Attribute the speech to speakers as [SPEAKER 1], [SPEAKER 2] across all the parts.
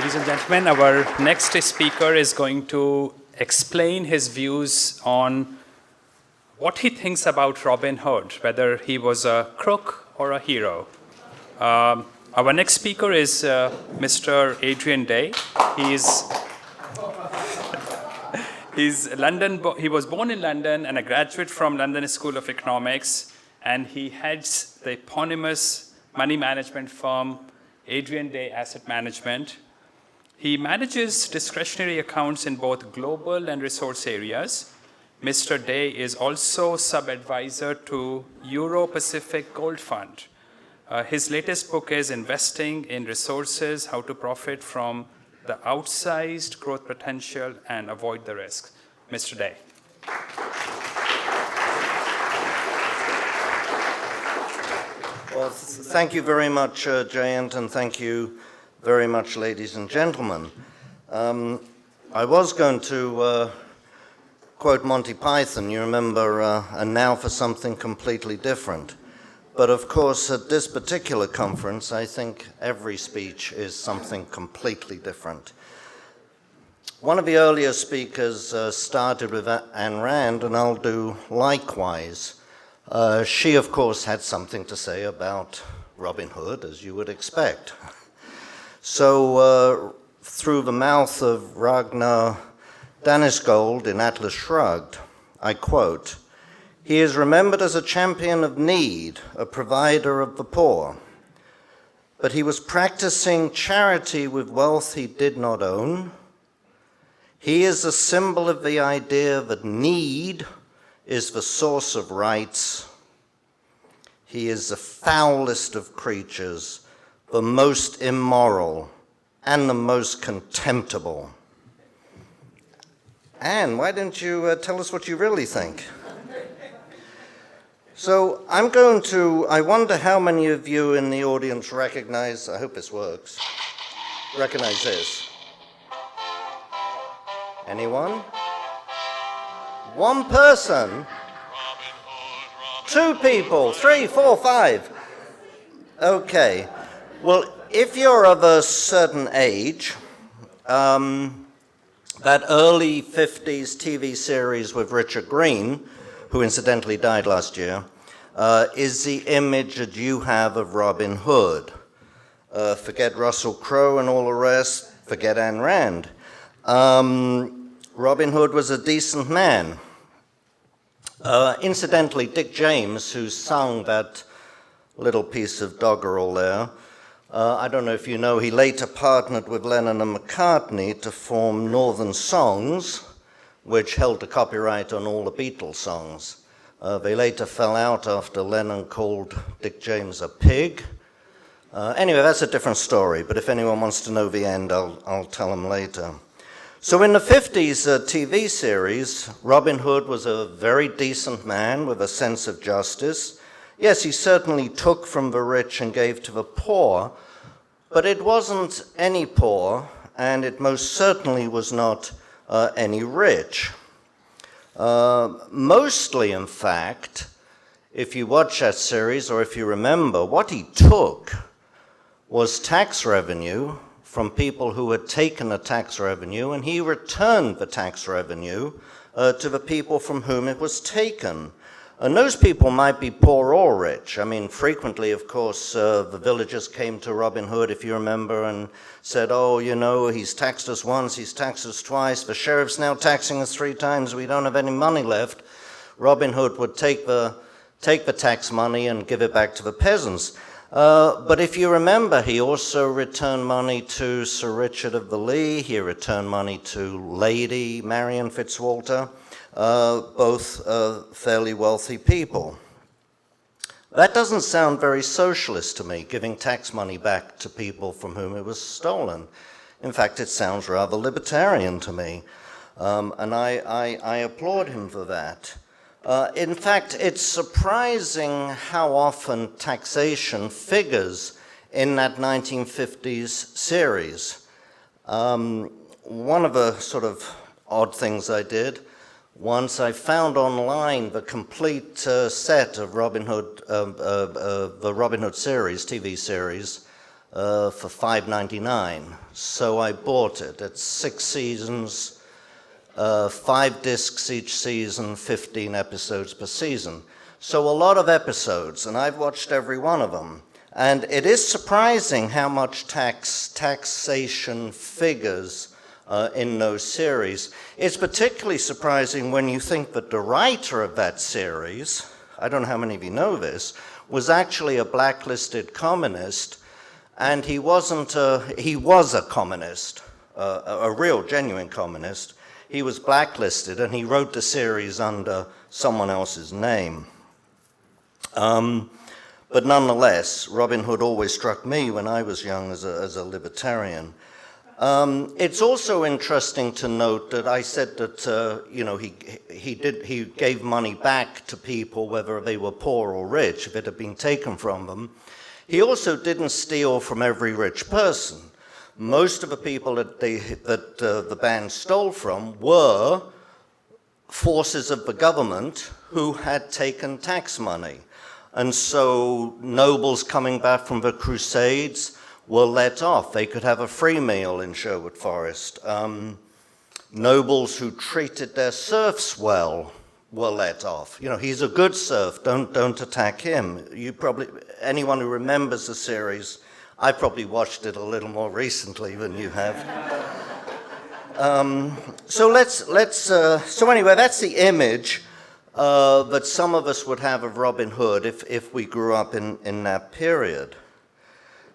[SPEAKER 1] Ladies and gentlemen, our next speaker is going to explain his views on what he thinks about Robin Hood, whether he was a crook or a hero. Our next speaker is Mr. Adrian Day. He was born in London and a graduate from London School of Economics, and he heads the eponymous money management firm Adrian Day Asset Management. He manages discretionary accounts in both global and resource areas. Mr. Day is also sub-advisor to Euro-Pacific Gold Fund. His latest book is Investing in Resources, How to Profit from the Outsized Growth Potential and Avoid the Risks. Mr. Day.
[SPEAKER 2] Well, thank you very much, Jayant, and thank you very much, ladies and gentlemen. I was going to quote Monty Python, you remember, and now for something completely different. But of course, at this particular conference, I think every speech is something completely different. One of the earlier speakers started with Ayn Rand, and I'll do likewise. She, of course, had something to say about Robin Hood, as you would expect. So, through the mouth of Ragnar Danisgold in Atlas Shrugged, I quote, "He is remembered as a champion of need, a provider of the poor. But he was practicing charity with wealth he did not own. He is a symbol of the idea that need is the source of rights. He is the foulest of creatures, the most immoral, and the most contemptible." Anne, why don't you tell us what you really think? So I wonder how many of you in the audience recognize, I hope this works, recognize this. Anyone? One person? Two people, 3, 4, 5. Okay. Well, if you're of a certain age, that early 50s TV series with Richard Green, who incidentally died last year, is the image that you have of Robin Hood. Forget Russell Crowe and all the rest, forget Ayn Rand. Robin Hood was a decent man. Incidentally, Dick James, who sung that little piece of doggerel there, I don't know if you know, he later partnered with Lennon and McCartney to form Northern Songs, which held the copyright on all the Beatles songs. They later fell out after Lennon called Dick James a pig. Anyway, that's a different story, but if anyone wants to know the end, I'll tell them later. So in the 50s TV series, Robin Hood was a very decent man with a sense of justice. Yes, he certainly took from the rich and gave to the poor, but it wasn't any poor, and it most certainly was not any rich. Mostly, in fact, if you watch that series, or if you remember, what he took was tax revenue from people who had taken the tax revenue, and he returned the tax revenue to the people from whom it was taken. And those people might be poor or rich. I mean, frequently, of course, the villagers came to Robin Hood, if you remember, and said, "Oh, you know, he's taxed us once, he's taxed us twice, the sheriff's now taxing us 3 times, we don't have any money left." Robin Hood would take the tax money and give it back to the peasants. But if you remember, he also returned money to Sir Richard of the Lee, he returned money to Lady Marion Fitzwalter, both fairly wealthy people. That doesn't sound very socialist to me, giving tax money back to people from whom it was stolen. In fact, it sounds rather libertarian to me, and I applaud him for that. In fact, it's surprising how often taxation figures in that 1950s series. One of the sort of odd things I did, once I found online the complete set of Robin Hood, the Robin Hood series, TV series, for $5.99. So I bought it. It's 6 seasons, 5 discs each season, 15 episodes per season. So a lot of episodes, and I've watched every one of them. And it is surprising how much taxation figures in those series. It's particularly surprising when you think that the writer of that series, I don't know how many of you know this, was actually a blacklisted communist, and he was a communist, a real, genuine communist. He was blacklisted, and he wrote the series under someone else's name. But nonetheless, Robin Hood always struck me when I was young as a libertarian. It's also interesting to note that I said that he gave money back to people, whether they were poor or rich, if it had been taken from them. He also didn't steal from every rich person. Most of the people that the band stole from were forces of the government who had taken tax money. And so nobles coming back from the Crusades were let off. They could have a free meal in Sherwood Forest. Nobles who treated their serfs well were let off. You know, he's a good serf, don't attack him. Anyone who remembers the series, I probably watched it a little more recently than you have. So anyway, that's the image that some of us would have of Robin Hood if we grew up in that period.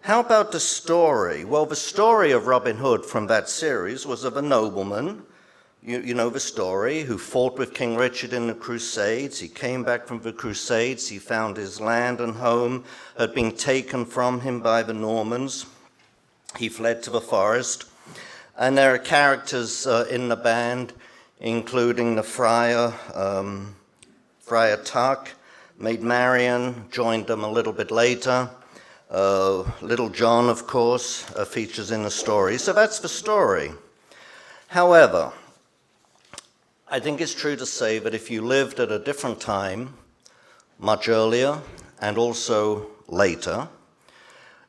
[SPEAKER 2] How about the story? Well, the story of Robin Hood from that series was of a nobleman, you know the story, who fought with King Richard in the Crusades. He came back from the Crusades. He found his land and home had been taken from him by the Normans. He fled to the forest. And there are characters in the band, including the friar, Friar Tuck, Maid Marian, joined them a little bit later. Little John, of course, features in the story. So that's the story. However, I think it's true to say that if you lived at a different time, much earlier and also later,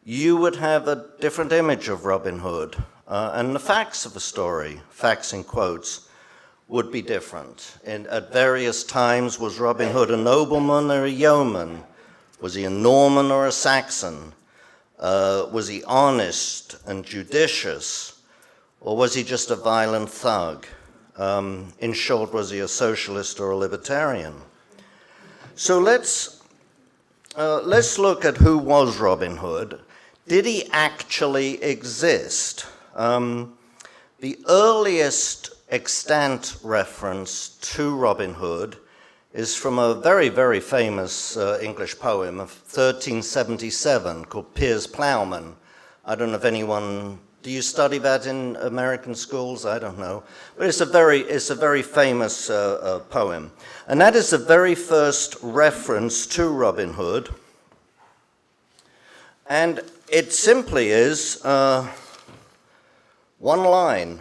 [SPEAKER 2] you would have a different image of Robin Hood. And the facts of the story, facts in quotes, would be different. At various times, was Robin Hood a nobleman or a yeoman? Was he a Norman or a Saxon? Was he honest and judicious? Or was he just a violent thug? In short, was he a socialist or a libertarian? So let's look at who was Robin Hood. Did he actually exist? The earliest extant reference to Robin Hood is from a very, very famous English poem of 1377 called Piers Plowman. I don't know if anyone, do you study that in American schools? I don't know. But it's a very famous poem. And that is the very first reference to Robin Hood. And it simply is one line.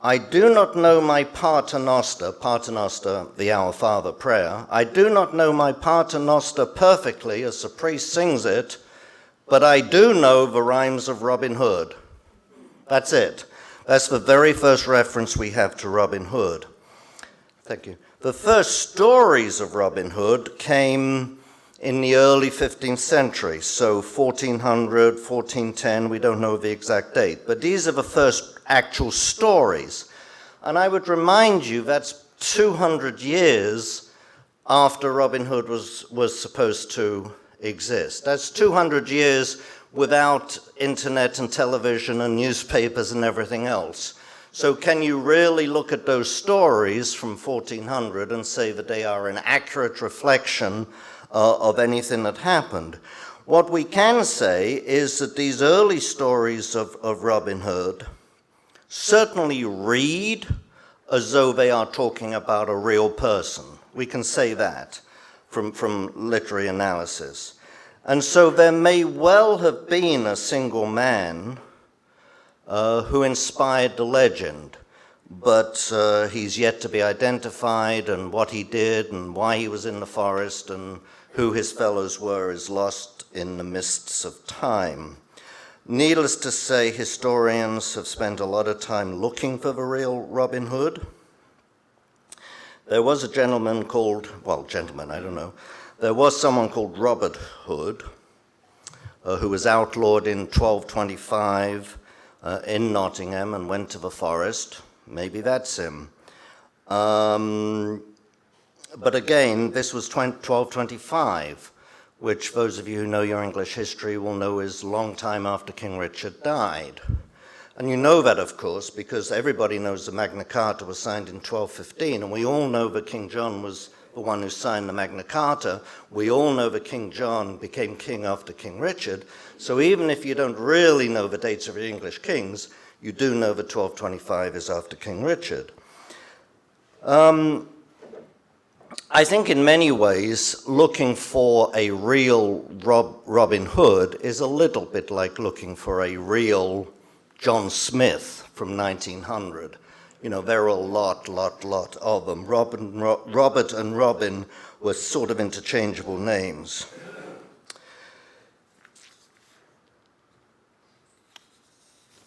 [SPEAKER 2] I do not know my paternoster, the Our Father prayer. I do not know my paternoster perfectly as the priest sings it, but I do know the rhymes of Robin Hood. That's it. That's the very first reference we have to Robin Hood. Thank you. The first stories of Robin Hood came in the early 15th century, so 1400, 1410, we don't know the exact date, but these are the first actual stories. And I would remind you that's 200 years after Robin Hood was supposed to exist. That's 200 years without internet and television and newspapers and everything else. So can you really look at those stories from 1400 and say that they are an accurate reflection of anything that happened? What we can say is that these early stories of Robin Hood certainly read as though they are talking about a real person. We can say that from literary analysis. And so there may well have been a single man who inspired the legend, but he's yet to be identified, and what he did and why he was in the forest and who his fellows were is lost in the mists of time. Needless to say, historians have spent a lot of time looking for the real Robin Hood. There was a gentleman called, well, gentleman, I don't know. There was someone called Robert Hood, who was outlawed in 1225 in Nottingham and went to the forest. Maybe that's him. But again, this was 1225, which those of you who know your English history will know is a long time after King Richard died. And you know that, of course, because everybody knows the Magna Carta was signed in 1215, and we all know that King John was the one who signed the Magna Carta. We all know that King John became king after King Richard. So even if you don't really know the dates of the English kings, you do know that 1225 is after King Richard. I think in many ways, looking for a real Robin Hood is a little bit like looking for a real John Smith from 1900. You know, there are a lot of them. Robert and Robin were sort of interchangeable names.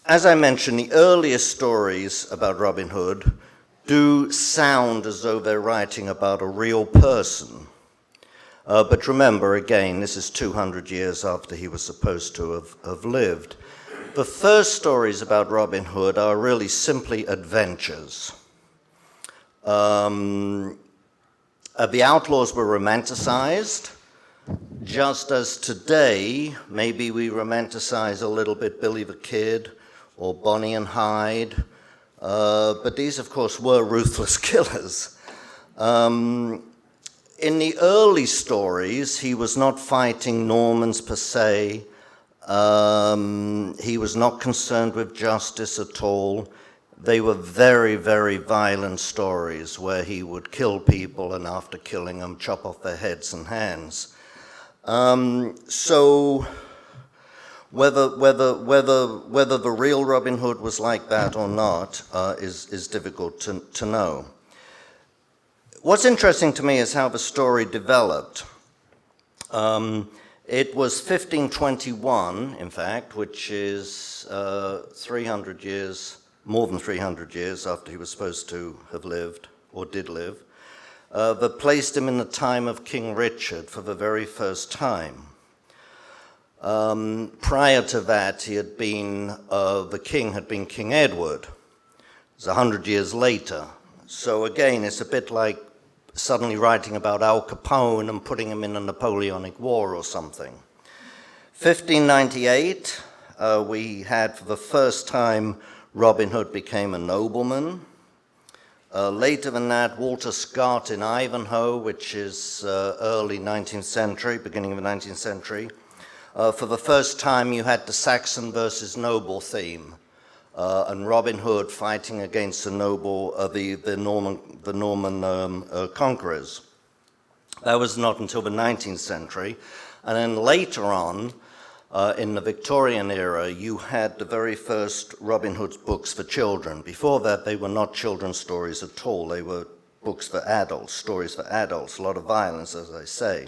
[SPEAKER 2] As I mentioned, the earliest stories about Robin Hood do sound as though they're writing about a real person. But remember, again, this is 200 years after he was supposed to have lived. The first stories about Robin Hood are really simply adventures. The outlaws were romanticized, just as today, maybe we romanticize a little bit Billy the Kid or Bonnie and Hyde. But these, of course, were ruthless killers. In the early stories, he was not fighting Normans per se. He was not concerned with justice at all. They were very, very violent stories where he would kill people and after killing them, chop off their heads and hands. So whether the real Robin Hood was like that or not is difficult to know. What's interesting to me is how the story developed. It was 1521, in fact, which is 300 years, more than 300 years after he was supposed to have lived, or did live, that placed him in the time of King Richard for the very first time. Prior to that, the king had been King Edward. It was 100 years later. So again, it's a bit like suddenly writing about Al Capone and putting him in a Napoleonic War or something. 1598, we had for the first time Robin Hood became a nobleman. Later than that, Walter Scott in Ivanhoe, which is early 19th century, beginning of the 19th century. For the first time, you had the Saxon versus noble theme, and Robin Hood fighting against the Norman conquerors. That was not until the 19th century. And then later on, in the Victorian era, you had the very first Robin Hood books for children. Before that, they were not children's stories at all. They were books for adults, stories for adults, a lot of violence, as I say.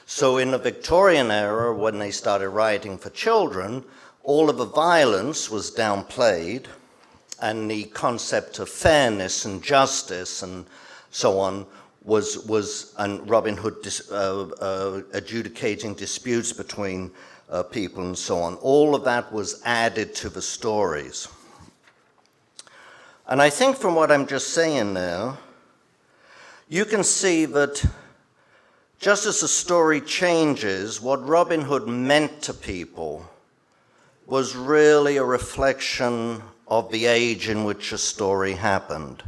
[SPEAKER 2] So in the Victorian era, when they started writing for children, all of the violence was downplayed, and the concept of fairness and justice and so on and Robin Hood adjudicating disputes between people and so on. All of that was added to the stories. And I think from what I'm just saying there, you can see that just as the story changes, what Robin Hood meant to people was really a reflection of the age in which a story happened.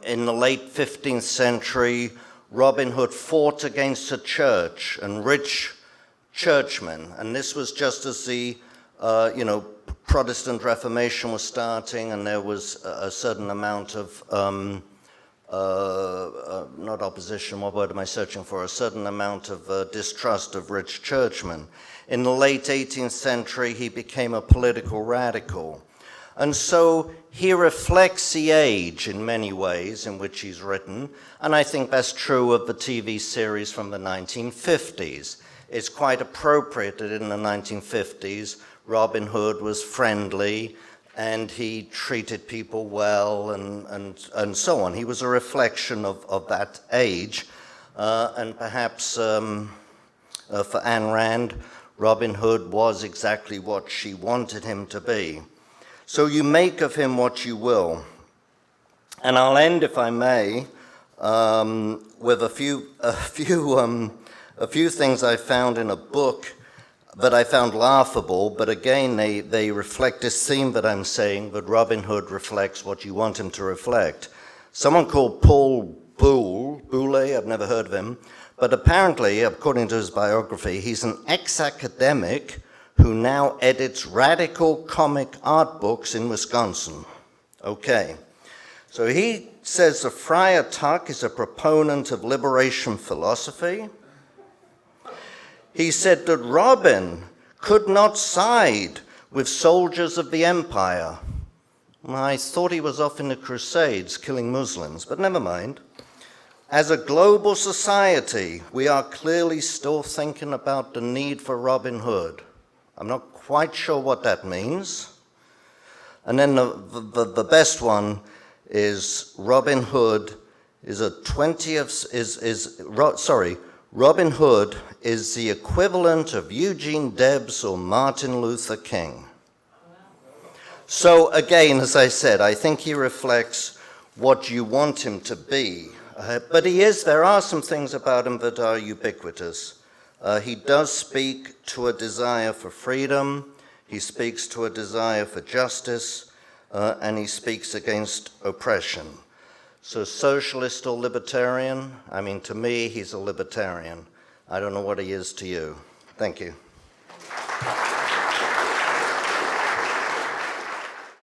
[SPEAKER 2] In the late 15th century, Robin Hood fought against the church and rich churchmen, and this was just as the Protestant Reformation was starting, and there was a certain amount of not opposition, what word am I searching for? A certain amount of distrust of rich churchmen. In the late 18th century, he became a political radical. And so he reflects the age in many ways in which he's written, and I think that's true of the TV series from the 1950s. It's quite appropriate that in the 1950s, Robin Hood was friendly, and he treated people well, and so on. He was a reflection of that age, and perhaps for Ayn Rand, Robin Hood was exactly what she wanted him to be. So you make of him what you will. And I'll end, if I may, with a few things I found in a book that I found laughable, but again, they reflect this theme that I'm saying, that Robin Hood reflects what you want him to reflect. Someone called Paul Boole, I've never heard of him, but apparently, according to his biography, he's an ex-academic who now edits radical comic art books in Wisconsin. Okay, so he says that Friar Tuck is a proponent of liberation philosophy. He said that Robin could not side with soldiers of the empire. I thought he was off in the Crusades killing Muslims, but never mind. As a global society, we are clearly still thinking about the need for Robin Hood. I'm not quite sure what that means. And then the best one is Robin Hood is a 20th, Robin Hood is the equivalent of Eugene Debs or Martin Luther King. So again, as I said, I think he reflects what you want him to be. But there are some things about him that are ubiquitous. He does speak to a desire for freedom, he speaks to a desire for justice, and he speaks against oppression. So socialist or libertarian? I mean, to me, he's a libertarian. I don't know what he is to you. Thank you.